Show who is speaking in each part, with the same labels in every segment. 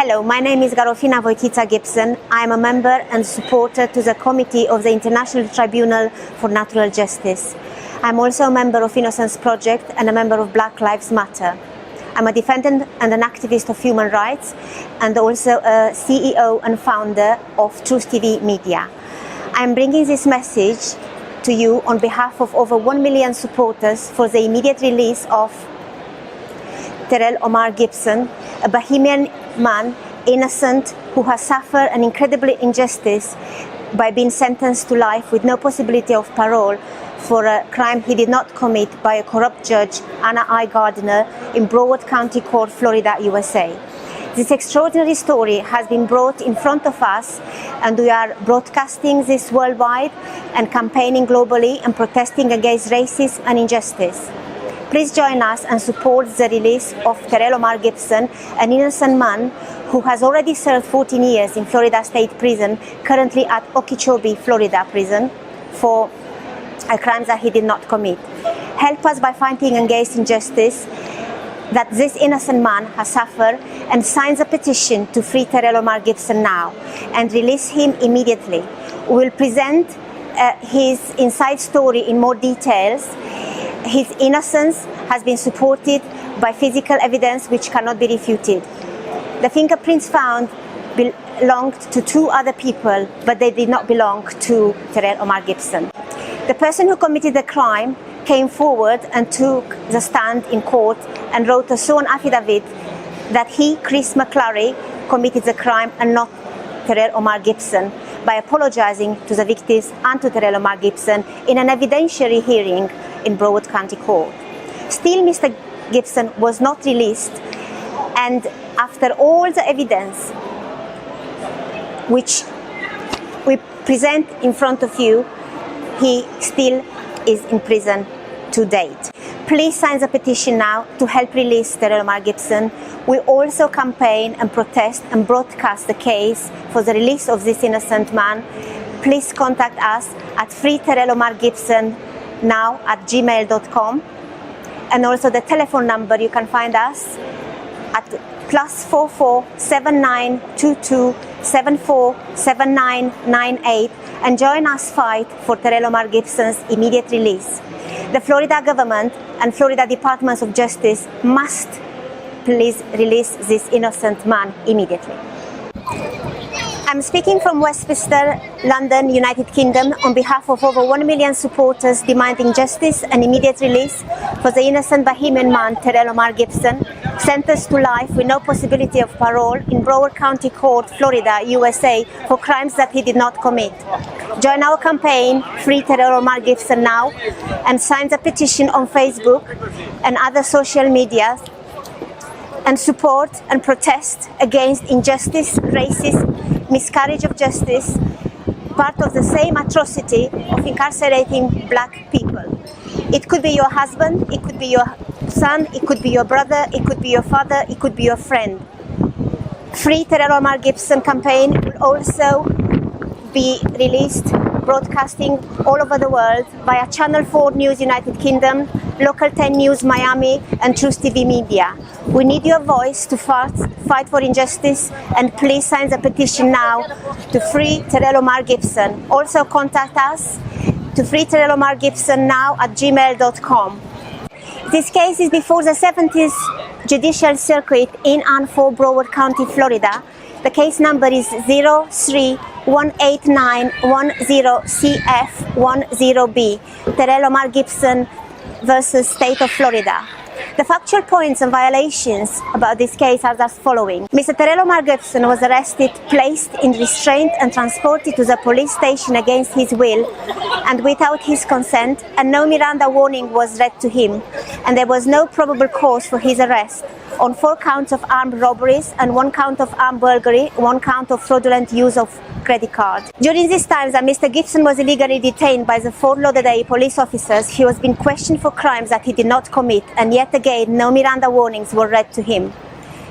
Speaker 1: Hello, my name is Garofina Wojcica Gibson. I am a member and supporter to the Committee of the International Tribunal for Natural Justice. I am also a member of Innocence Project and a member of Black Lives Matter. I'm a defendant and an activist of human rights and also a CEO and founder of Truth TV Media. I'm bringing this message to you on behalf of over 1 million supporters for the immediate release of Terrell Omar Gibson, a Bahamian man, innocent, who has suffered an incredible injustice by being sentenced to life with no possibility of parole for a crime he did not commit by a corrupt judge, Anna I. Gardner, in Broward County Court, Florida, USA. This extraordinary story has been brought in front of us, and we are broadcasting this worldwide and campaigning globally and protesting against racism and injustice. Please join us and support the release of Terrell Omar Gibson, an innocent man who has already served 14 years in Florida State Prison, currently at Okeechobee, Florida Prison, for a crime that he did not commit. Help us by fighting against injustice that this innocent man has suffered, and sign a petition to free Terrell Omar Gibson now and release him immediately. We will present his inside story in more details. His innocence has been supported by physical evidence which cannot be refuted. The fingerprints found belonged to 2 other people, but they did not belong to Terrell Omar Gibson. The person who committed the crime came forward and took the stand in court and wrote a sworn affidavit that he, Chris McClary, committed the crime and not Terrell Omar Gibson, by apologizing to the victims and to Terrell Omar Gibson in an evidentiary hearing in Broward County Court. Still, Mr. Gibson was not released, and after all the evidence which we present in front of you, he still is in prison to date. Please sign the petition now to help release Terrell Omar Gibson. We also campaign and protest and broadcast the case for the release of this innocent man. Please contact us at freeterrellomargibson@gmail.com, and also the telephone number you can find us at +44 7922 74 7998, and join us fight for Terrell Omar Gibson's immediate release. The Florida government and Florida Departments of Justice must please release this innocent man immediately. I'm speaking from Westminster, London, United Kingdom, on behalf of over 1 million supporters demanding justice and immediate release for the innocent Bahamian man Terrell Omar Gibson, sentenced to life with no possibility of parole in Broward County Court, Florida, USA, for crimes that he did not commit. Join our campaign, Free Terrell Omar Gibson Now, and sign the petition on Facebook and other social media, and support and protest against injustice, racism, miscarriage of justice, part of the same atrocity of incarcerating black people. It could be your husband, it could be your son, it could be your brother, it could be your father, it could be your friend. Free Terrell Omar Gibson campaign will also be released, broadcasting all over the world via Channel 4 News United Kingdom, Local 10 News Miami, and Truth TV Media. We need your voice to fight for injustice, and please sign the petition now to free Terrell Omar Gibson. Also contact us to freeterrellomargibsonnow@gmail.com. This case is before the 70th Judicial Circuit in and for Broward County, Florida. The case number is 0318910CF10B, Terrell Omar Gibson versus State of Florida. The factual points and violations about this case are thus following. Mr. Terrell Omar Gibson was arrested, placed in restraint and transported to the police station against his will and without his consent, and no Miranda warning was read to him, and there was no probable cause for his arrest on 4 counts of armed robberies and 1 count of armed burglary, 1 count of fraudulent use of credit card. During this time that Mr. Gibson was illegally detained by the Fort Lauderdale police officers, he was being questioned for crimes that he did not commit, and yet again no Miranda warnings were read to him.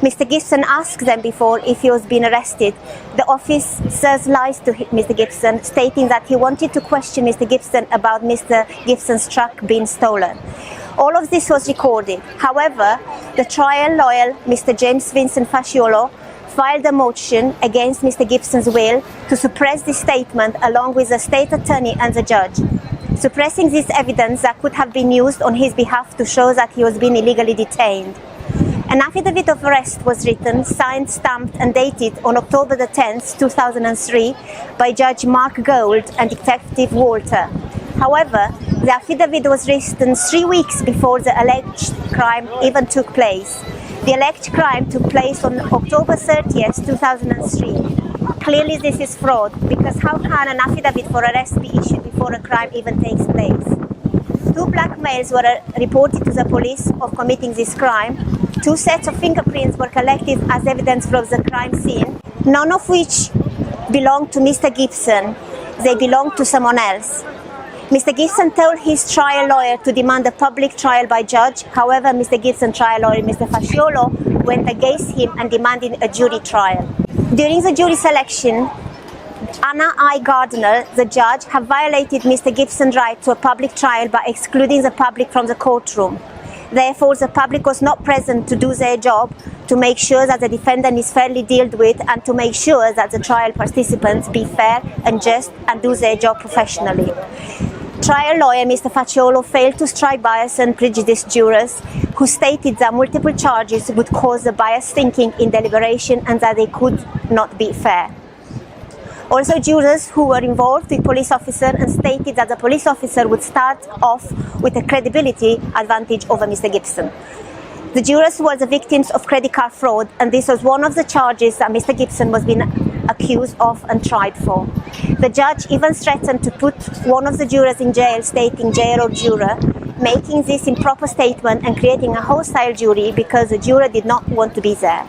Speaker 1: Mr. Gibson asked them before if he was being arrested. The officers lied to Mr. Gibson, stating that he wanted to question Mr. Gibson about Mr. Gibson's truck being stolen. All of this was recorded. However, the trial lawyer, Mr. James Vincent Fasciolo, filed a motion against Mr. Gibson's will to suppress this statement along with the state attorney and the judge, suppressing this evidence that could have been used on his behalf to show that he was being illegally detained. An affidavit of arrest was written, signed, stamped and dated on October the 10th, 2003 by Judge Mark Gold and Detective Walter. However, the affidavit was written 3 weeks before the alleged crime even took place. The alleged crime took place on October 30th, 2003. Clearly this is fraud, because how can an affidavit for arrest be issued before a crime even takes place? 2 black males were reported to the police of committing this crime. 2 sets of fingerprints were collected as evidence from the crime scene, none of which belonged to Mr. Gibson. They belonged to someone else. Mr. Gibson told his trial lawyer to demand a public trial by judge. However, Mr. Gibson's trial lawyer, Mr. Fasciolo, went against him and demanded a jury trial. During the jury selection, Anna I. Gardner, the judge, have violated Mr. Gibson's right to a public trial by excluding the public from the courtroom. Therefore, the public was not present to do their job, to make sure that the defendant is fairly dealt with and to make sure that the trial participants be fair and just and do their job professionally. Trial lawyer Mr. Fasciolo failed to strike bias and prejudice jurors who stated that multiple charges would cause the biased thinking in deliberation and that they could not be fair. Also, jurors who were involved with police officer and stated that the police officer would start off with a credibility advantage over Mr. Gibson. The jurors were the victims of credit card fraud, and this was one of the charges that Mr. Gibson was being accused of and tried for. The judge even threatened to put one of the jurors in jail, stating jail or juror, making this improper statement and creating a hostile jury because the juror did not want to be there.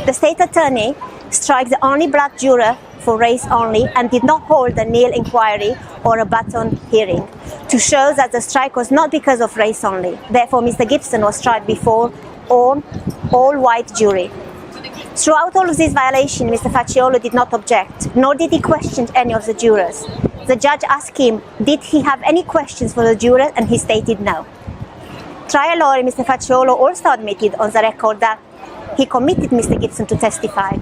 Speaker 1: The state attorney struck the only black juror for race only and did not hold a Neil inquiry or a baton hearing to show that the strike was not because of race only. Therefore, Mr. Gibson was tried before all-white jury. Throughout all of this violation, Mr. Fasciolo did not object, nor did he question any of the jurors. The judge asked him, did he have any questions for the jurors, and he stated no. Trial lawyer Mr. Fasciolo also admitted on the record that he committed Mr. Gibson to testify.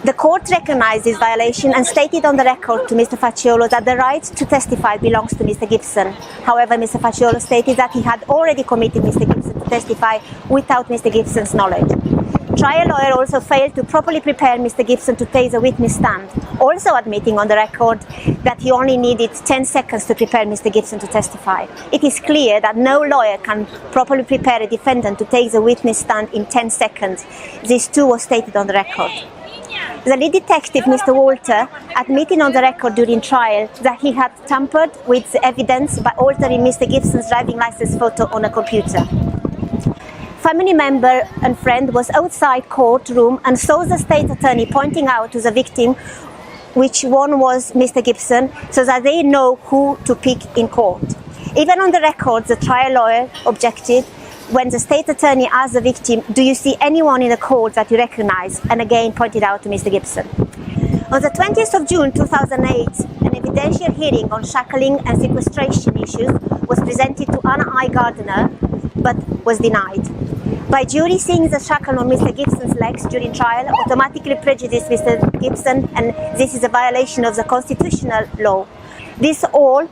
Speaker 1: The court recognized this violation and stated on the record to Mr. Fasciolo that the right to testify belongs to Mr. Gibson. However, Mr. Fasciolo stated that he had already committed Mr. Gibson to testify without Mr. Gibson's knowledge. Trial lawyer also failed to properly prepare Mr. Gibson to take the witness stand, also admitting on the record that he only needed 10 seconds to prepare Mr. Gibson to testify. It is clear that no lawyer can properly prepare a defendant to take the witness stand in 10 seconds. This too was stated on the record. The lead detective, Mr. Walter, admitted on the record during trial that he had tampered with the evidence by altering Mr. Gibson's driving license photo on a computer. Family member and friend was outside courtroom and saw the state attorney pointing out to the victim which one was Mr. Gibson, so that they know who to pick in court. Even on the record, the trial lawyer objected when the state attorney asked the victim, do you see anyone in the court that you recognize? And again pointed out to Mr. Gibson. On the 20th of June 2008, an evidential hearing on shackling and sequestration issues was presented to Anna I. Gardner, but was denied. By jury seeing the shackle on Mr. Gibson's legs during trial automatically prejudiced Mr. Gibson, and this is a violation of the constitutional law. This all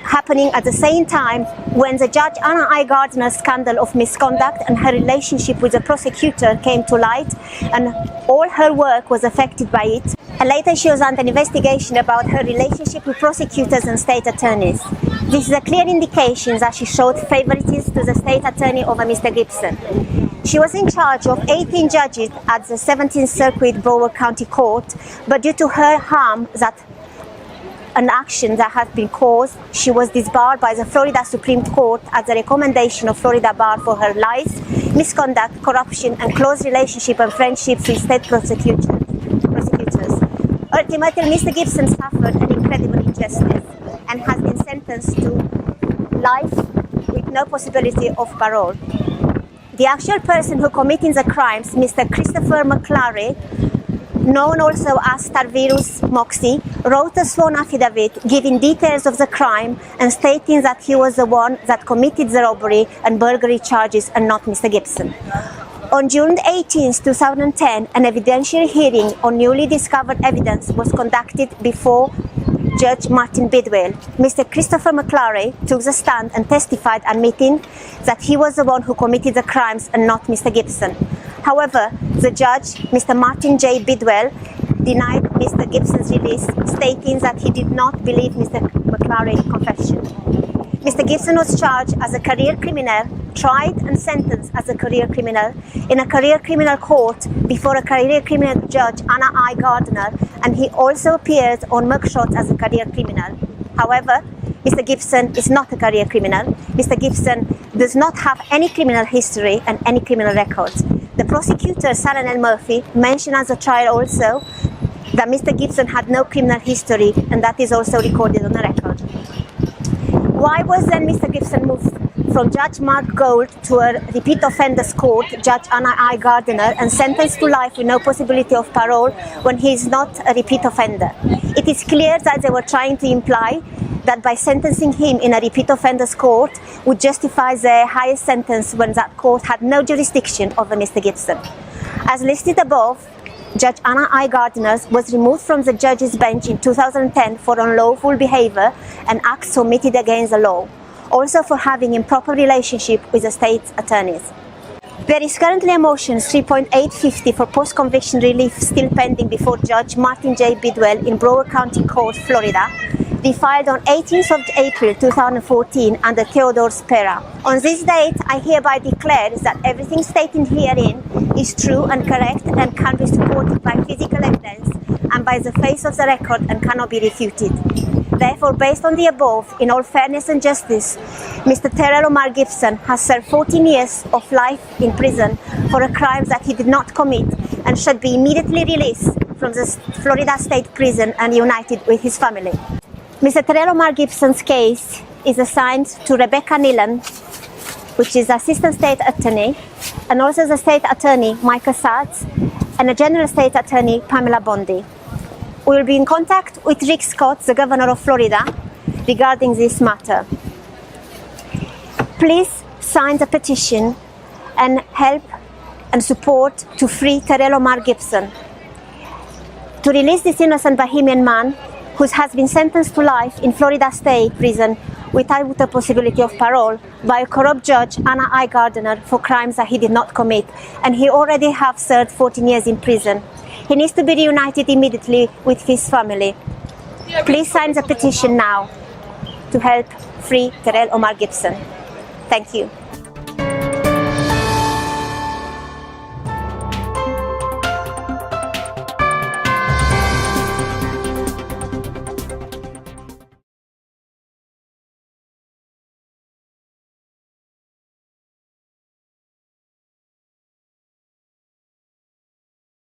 Speaker 1: happening at the same time when the judge Anna I. Gardner's scandal of misconduct and her relationship with the prosecutor came to light, and all her work was affected by it. And later she was under investigation about her relationship with prosecutors and state attorneys. This is a clear indication that she showed favoritism to the state attorney over Mr. Gibson. She was in charge of 18 judges at the 17th Circuit Broward County Court, but due to her harm that an action that had been caused, she was disbarred by the Florida Supreme Court at the recommendation of Florida Bar for her lies, misconduct, corruption, and close relationship and friendships with state prosecutors. Ultimately, Mr. Gibson suffered an incredible injustice and has been sentenced to life with no possibility of parole. The actual person who committed the crimes, Mr. Christopher McClary, known also as Tarvirus Moxie, wrote a sworn affidavit giving details of the crime and stating that he was the one that committed the robbery and burglary charges and not Mr. Gibson. On June 18, 2010, an evidentiary hearing on newly discovered evidence was conducted before Judge Martin Bidwell. Mr. Christopher McClary took the stand and testified, admitting that he was the one who committed the crimes and not Mr. Gibson. However, the judge, Mr. Martin J. Bidwell, denied Mr. Gibson's release, stating that he did not believe Mr. McClary's confession. Mr. Gibson was charged as a career criminal, tried and sentenced as a career criminal in a career criminal court before a career criminal judge, Anna I. Gardner, and he also appeared on mugshots as a career criminal. However, Mr. Gibson is not a career criminal. Mr. Gibson does not have any criminal history and any criminal records. The prosecutor, Sarah L. Murphy, mentioned at the trial also that Mr. Gibson had no criminal history, and that is also recorded on the record. Why was then Mr. Gibson moved from Judge Mark Gold to a repeat offenders court, Judge Anna I. Gardner, and sentenced to life with no possibility of parole when he is not a repeat offender? It is clear that they were trying to imply that by sentencing him in a repeat offenders court would justify the highest sentence when that court had no jurisdiction over Mr. Gibson. As listed above, Judge Anna I. Gardner was removed from the judge's bench in 2010 for unlawful behavior and acts committed against the law, also for having improper relationship with the state's attorneys. There is currently a motion 3.850 for post-conviction relief still pending before Judge Martin J. Bidwell in Broward County Court, Florida, filed on 18th of April 2014 under Theodore Spera. On this date, I hereby declare that everything stated herein is true and correct and can be supported by physical evidence and by the face of the record and cannot be refuted. Therefore, based on the above, in all fairness and justice, Mr. Terrell Omar Gibson has served 14 years of life in prison for a crime that he did not commit and should be immediately released from the Florida State Prison and united with his family. Mr. Terrell Omar Gibson's case is assigned to Rebecca Nealon, which is Assistant State Attorney, and also the State Attorney, Micah Satz, and the General State Attorney, Pamela Bondi. We will be in contact with Rick Scott, the Governor of Florida, regarding this matter. Please sign the petition and help and support to free Terrell Omar Gibson, to release this innocent Bahamian man who has been sentenced to life in Florida State Prison without a possibility of parole by a corrupt judge, Anna I. Gardner, for crimes that he did not commit, and he already has served 14 years in prison. He needs to be reunited immediately with his family. Please sign the petition now to help free Terrell Omar Gibson. Thank you.